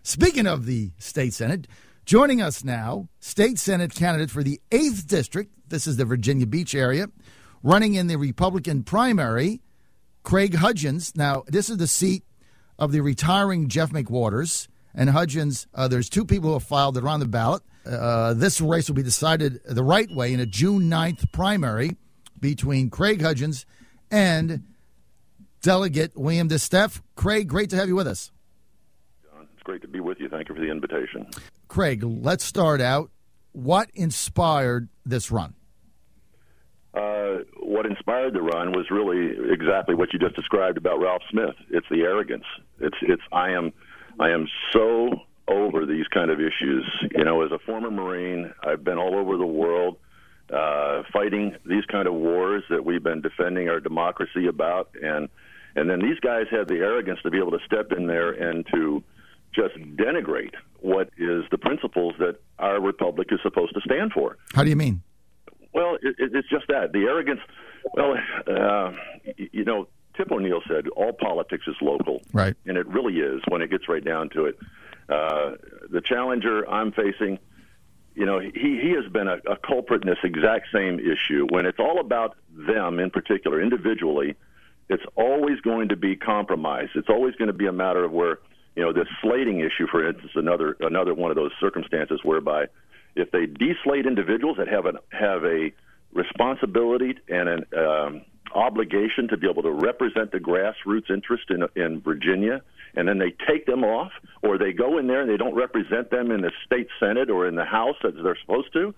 Speaking of the state Senate, joining us now, state Senate candidate for the 8th District, this is the Virginia Beach area, running in the Republican primary, Craig Hudgins. Now, this is the seat of the retiring Jeff McWaters. And Hudgins, there's two people who have filed that are on the ballot. This race will be decided the right way in a June 9th primary between Craig Hudgins and Delegate William DeSteff. Craig, great to have you with us. John, it's great to be with you. Thank you for the invitation. Craig, let's start out. What inspired this run? What inspired the run was really exactly what you just described about Ralph Smith. It's the arrogance. I am so over these kind of issues. You know, as a former Marine, I've been all over the world fighting these kind of wars that we've been defending our democracy about, and then these guys had the arrogance to be able to step in there and to just denigrate what is the principles that our republic is supposed to stand for. How do you mean? Well, it's just that. The arrogance, well, you know, Tip O'Neill said all politics is local. Right. And it really is when it gets right down to it. The challenger I'm facing, you know, he has been a culprit in this exact same issue. When it's all about them in particular, individually, it's always going to be compromise. It's always going to be a matter of where, you know, this slating issue, for instance, another one of those circumstances whereby if they deslate individuals that have a responsibility and an obligation to be able to represent the grassroots interest in Virginia, and then they take them off, or they go in there and they don't represent them in the state Senate or in the House as they're supposed to,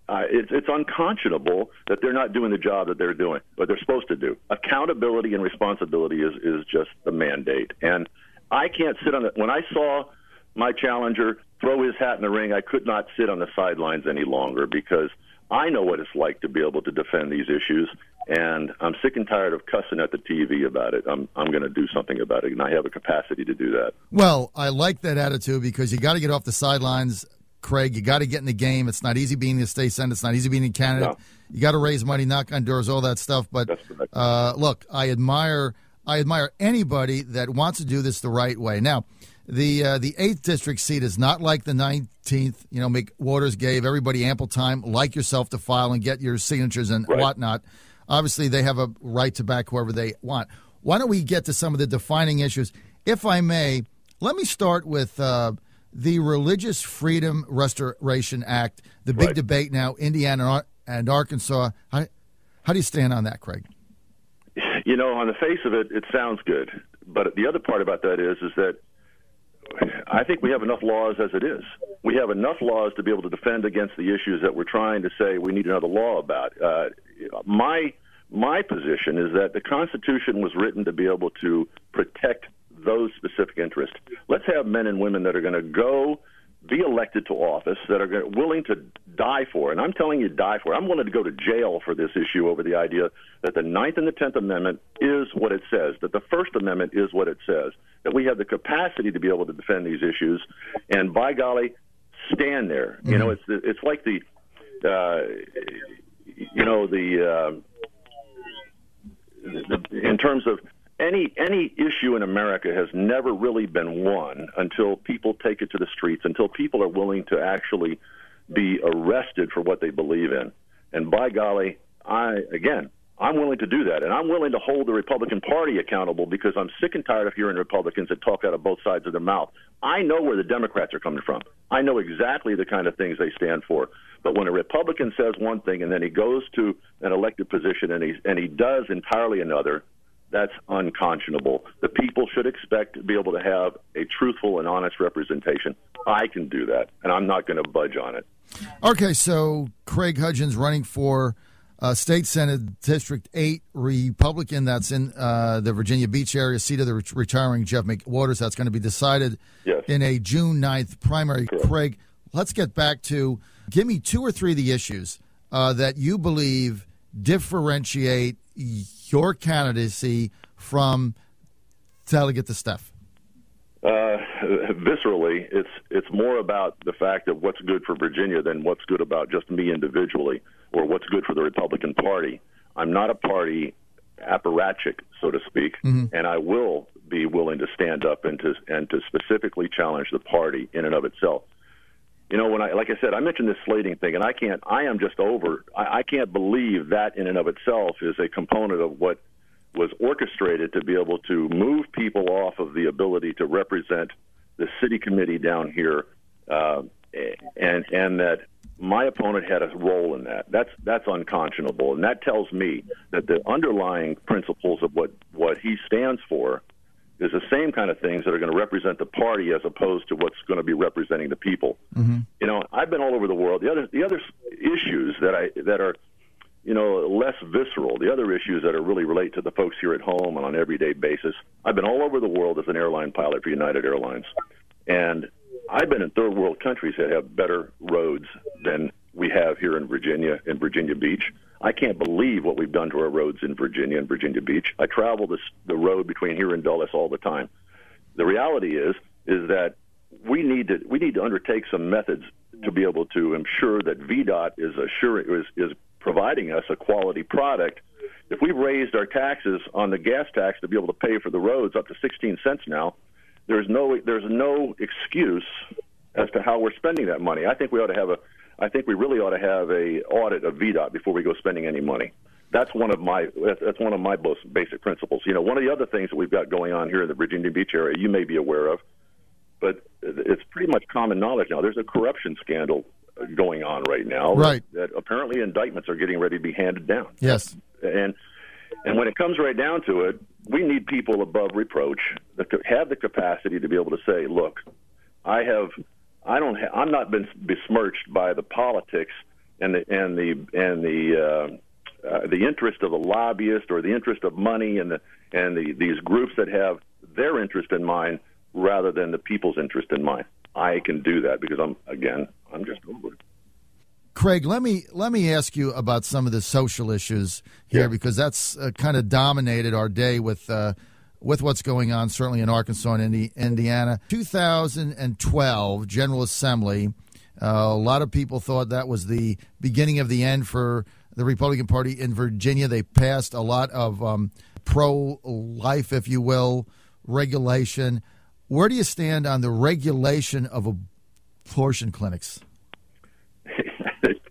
it's unconscionable that they're not doing the job that they're doing, what they're supposed to do. Accountability and responsibility is just the mandate. And I can't sit on it. When I saw my challenger throw his hat in the ring, I could not sit on the sidelines any longer because I know what it's like to be able to defend these issues, and I'm sick and tired of cussing at the TV about it. I'm going to do something about it, and I have a capacity to do that. Well, I like that attitude because you got to get off the sidelines, Craig. You got to get in the game. It's not easy being in the state Senate. It's not easy being a candidate. No. You got to raise money, knock on doors, all that stuff. But look, I admire anybody that wants to do this the right way. Now, the 8th District seat is not like the 19th. You know, McWaters gave everybody ample time, like yourself, to file and get your signatures and whatnot. Obviously, they have a right to back whoever they want. Why don't we get to some of the defining issues? If I may, let me start with the Religious Freedom Restoration Act, the big debate now, Indiana and Arkansas. How do you stand on that, Craig? You know, on the face of it, it sounds good. But the other part about that is that I think we have enough laws as it is. We have enough laws to be able to defend against the issues that we're trying to say we need another law about. My position is that the Constitution was written to be able to protect those specific interests. Let's have men and women that are going to go be elected to office, that are willing to die for, and I'm telling you, die for. I'm willing to go to jail for this issue over the idea that the 9th and the 10th Amendment is what it says, that the First Amendment is what it says, that we have the capacity to be able to defend these issues, and by golly, stand there. Mm-hmm. You know, it's like the in terms of any issue in America has never really been won until people take it to the streets, until people are willing to actually be arrested for what they believe in. And by golly, I'm willing to do that. And I'm willing to hold the Republican Party accountable because I'm sick and tired of hearing Republicans that talk out of both sides of their mouth. I know where the Democrats are coming from. I know exactly the kind of things they stand for. But when a Republican says one thing and then he goes to an elected position and he does entirely another, that's unconscionable. The people should expect to be able to have a truthful and honest representation. I can do that, and I'm not going to budge on it. Okay, so Craig Hudgins running for State Senate District 8 Republican. That's in the Virginia Beach area, seat of the retiring Jeff McWaters. That's going to be decided in a June 9th primary. Correct. Craig, let's get back to, give me 2 or 3 of the issues that you believe differentiate your candidacy from Delegate DeSteff. Viscerally, it's more about the fact of what's good for Virginia than what's good about just me individually or what's good for the Republican Party. I'm not a party apparatchik, so to speak, and I will be willing to stand up and to specifically challenge the party in and of itself. You know, like I said, I mentioned this slating thing, and I can't believe that in and of itself is a component of what was orchestrated to be able to move people off of the ability to represent the city committee down here, and that my opponent had a role in that. That's unconscionable, and that tells me that the underlying principles of what he stands for is the same kind of things that are going to represent the party as opposed to what's going to be representing the people. Mm-hmm. You know, I've been all over the world. The other issues that are, you know, less visceral, the other issues that are really relate to the folks here at home on an everyday basis. I've been all over the world as an airline pilot for United Airlines, and I've been in third world countries that have better roads than we have here in Virginia Beach. I can't believe what we've done to our roads in Virginia and Virginia Beach. I travel the road between here and Dulles all the time. The reality is that we need to undertake some methods to be able to ensure that VDOT is providing us a quality product. If we've raised our taxes on the gas tax to be able to pay for the roads up to 16 cents now, there's no excuse as to how we're spending that money. I think we really ought to have a audit of VDOT before we go spending any money. That's one of my most basic principles. You know, one of the other things that we've got going on here in the Virginia Beach area, you may be aware of, but it's pretty much common knowledge now. There's a corruption scandal going on right now. Right. That apparently indictments are getting ready to be handed down. Yes. And when it comes right down to it, we need people above reproach that have the capacity to be able to say, look, I'm not been besmirched by the politics and the interest of a lobbyist or the interest of money and these groups that have their interest in mind rather than the people's interest in mind. I can do that because I'm just over it. Craig, let me ask you about some of the social issues here, because that's kind of dominated our day with what's going on, certainly in Arkansas and Indiana. 2012 General Assembly, a lot of people thought that was the beginning of the end for the Republican Party in Virginia. They passed a lot of pro-life, if you will, regulation. Where do you stand on the regulation of abortion clinics?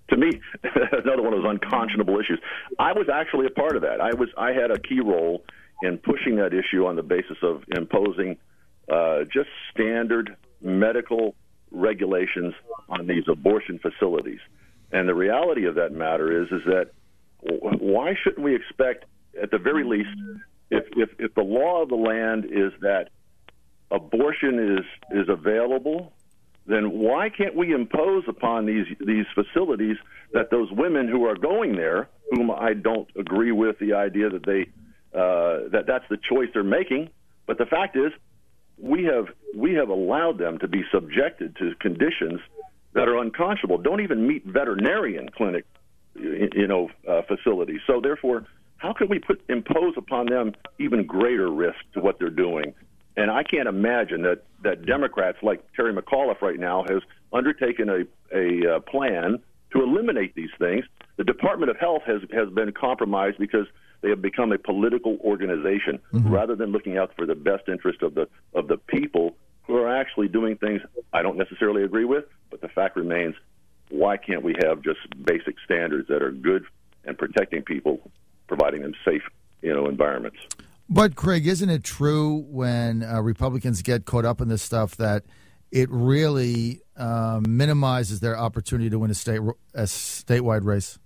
To me, another one of those unconscionable issues. I was actually a part of that. I had a key role in pushing that issue on the basis of imposing just standard medical regulations on these abortion facilities. And the reality of that matter is that why shouldn't we expect, at the very least, if the law of the land is that abortion is available, then why can't we impose upon these facilities that those women who are going there, whom I don't agree with the idea that that's the choice they're making, but the fact is we have allowed them to be subjected to conditions that are unconscionable, don't even meet veterinarian clinic facilities. So therefore, how can we impose upon them even greater risk to what they're doing? And I can't imagine that Democrats like Terry McAuliffe right now has undertaken a plan to eliminate these things. The Department of Health has been compromised because they have become a political organization rather than looking out for the best interest of the people who are actually doing things I don't necessarily agree with. But the fact remains, why can't we have just basic standards that are good and protecting people, providing them safe, environments? But, Craig, isn't it true when Republicans get caught up in this stuff that it really minimizes their opportunity to win a statewide race?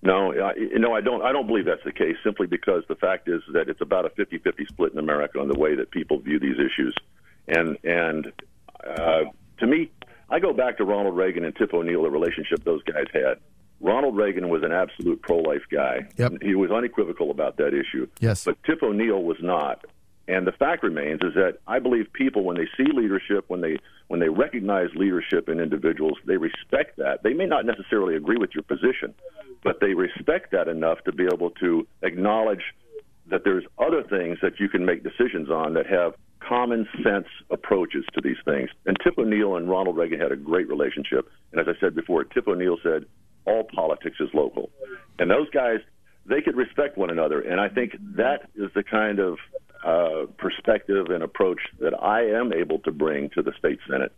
No, I don't believe that's the case, simply because the fact is that it's about a 50-50 split in America on the way that people view these issues. And to me, I go back to Ronald Reagan and Tip O'Neill, the relationship those guys had. Ronald Reagan was an absolute pro-life guy. Yep. He was unequivocal about that issue. Yes. But Tip O'Neill was not. And the fact remains is that I believe people, when they see leadership, when they recognize leadership in individuals, they respect that. They may not necessarily agree with your position, but they respect that enough to be able to acknowledge that there's other things that you can make decisions on that have common sense approaches to these things. And Tip O'Neill and Ronald Reagan had a great relationship. And as I said before, Tip O'Neill said, all politics is local. And those guys, they could respect one another. And I think that is the kind of perspective and approach that I am able to bring to the state Senate.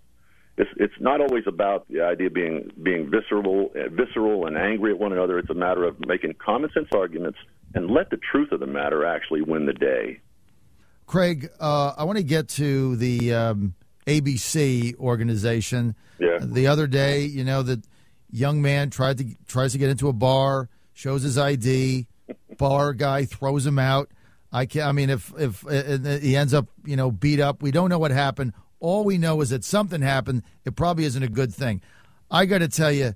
It's not always about the idea of being visceral and angry at one another. It's a matter of making common sense arguments and let the truth of the matter actually win the day. Craig, I want to get to the ABC organization. Yeah. The other day, the young man tries to get into a bar, shows his ID, bar guy throws him out. If he ends up beat up, we don't know what happened. All we know is that something happened. It probably isn't a good thing. I got to tell you,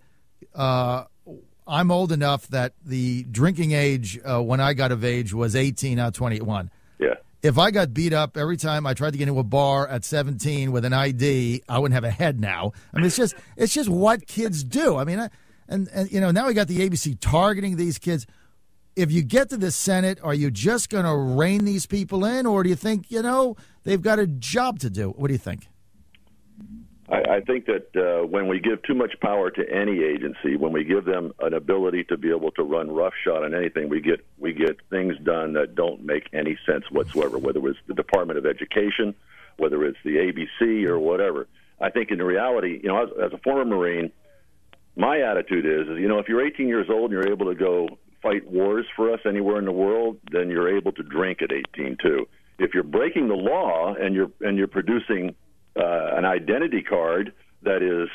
I'm old enough that the drinking age when I got of age was 18, not 21. Yeah. If I got beat up every time I tried to get into a bar at 17 with an ID, I wouldn't have a head now. I mean, it's just what kids do. I mean, now we got the ABC targeting these kids. If you get to the Senate, are you just going to rein these people in, or do you think, they've got a job to do? What do you think? I think that when we give too much power to any agency, when we give them an ability to be able to run roughshod on anything, we get things done that don't make any sense whatsoever, whether it's the Department of Education, whether it's the ABC or whatever. I think in reality, as a former Marine, my attitude is if you're 18 years old and you're able to go fight wars for us anywhere in the world, then you're able to drink at 18 too. If you're breaking the law and you're producing an identity card that is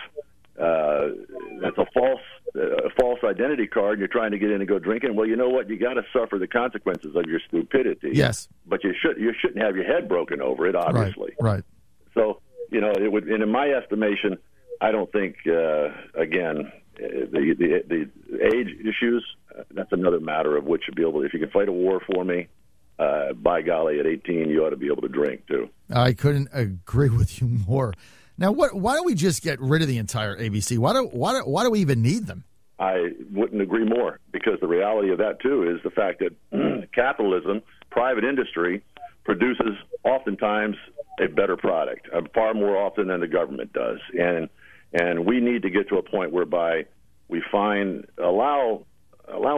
that's a false identity card, and you're trying to get in and go drinking, well, you know what? You got to suffer the consequences of your stupidity. Yes, but you shouldn't have your head broken over it, obviously. Right. So it would, and in my estimation, I don't think again the age issues. That's another matter of which you'll be able. If you can fight a war for me, by golly, at 18, you ought to be able to drink too. I couldn't agree with you more. Now, why don't we just get rid of the entire ABC? Why do we even need them? I wouldn't agree more, because the reality of that too is the fact that capitalism, private industry, produces oftentimes a better product, far more often than the government does, and we need to get to a point whereby we allow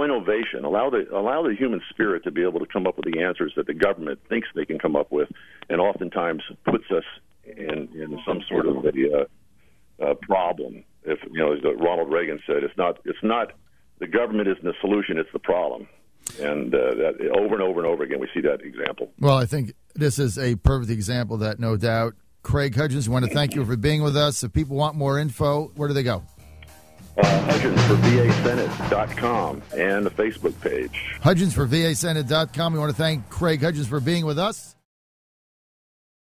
innovation, allow the human spirit to be able to come up with the answers that the government thinks they can come up with, and oftentimes puts us in some sort of a problem. If as Ronald Reagan said, it's not the government isn't the solution, it's the problem, and that over and over and over again we see that example. Well, I think this is a perfect example of that, no doubt. Craig Hudgins, I want to thank you for being with us. If people want more info, where do they go? Hudgins for VASenate.com and the Facebook page. Hudgins for VASenate.com. We want to thank Craig Hudgins for being with us.